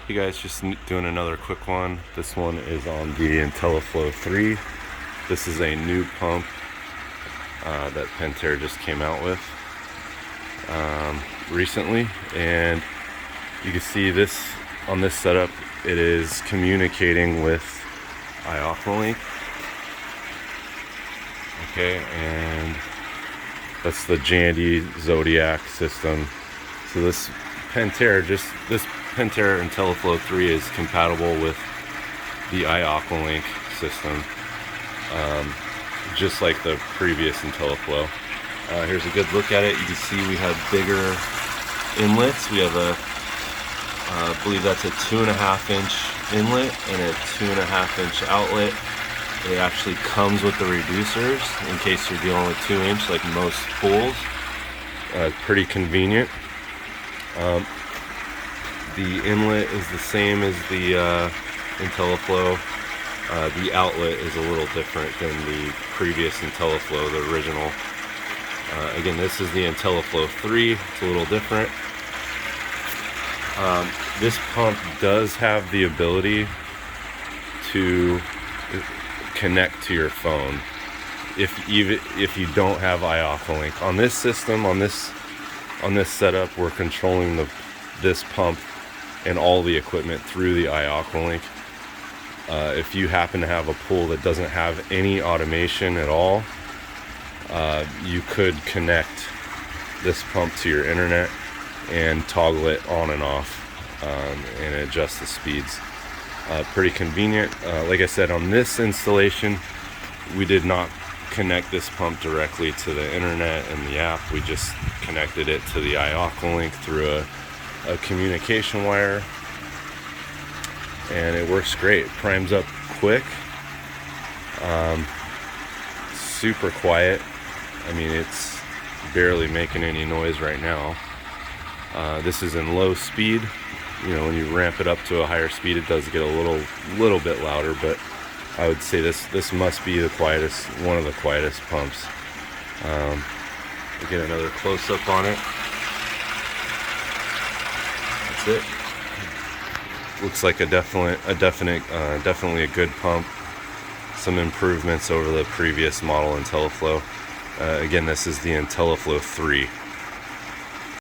Hey guys, just doing another quick one. This one is on the Intelliflo3. This is a new pump that Pentair just came out with recently, and you can see this on this setup. It is communicating with iAqualink. Okay, and that's the Jandy Zodiac system. So this Pentair Intelliflo3 is compatible with the iAqualink system, just like the previous Intelliflo. Here's a good look at it. You can see we have bigger inlets. We have I believe that's a 2.5-inch inlet and a 2.5-inch outlet. It actually comes with the reducers in case you're dealing with 2-inch like most pools. Pretty convenient. The inlet is the same as the Intelliflo. The outlet is a little different than the previous Intelliflo, the original. Again, this is the Intelliflo3. It's a little different. This pump does have the ability to connect to your phone if you don't have iAqualink. On this system, on this setup, we're controlling this pump and all the equipment through the iAqualink. If you happen to have a pool that doesn't have any automation at all, you could connect this pump to your internet and toggle it on and off and adjust the speeds. Pretty convenient. Like I said, on this installation, we did not connect this pump directly to the internet and the app. We just connected it to the iAqualink through a communication wire, and it works great. It primes up quick, super quiet. I mean, it's barely making any noise right now. This is in low speed. You know, when you ramp it up to a higher speed, it does get a little bit louder, but I would say this must be the quietest, one of the quietest pumps. We'll get another close-up on it. That's it. Looks like definitely a good pump. Some improvements over the previous model Intelliflo. Again, this is the Intelliflo3.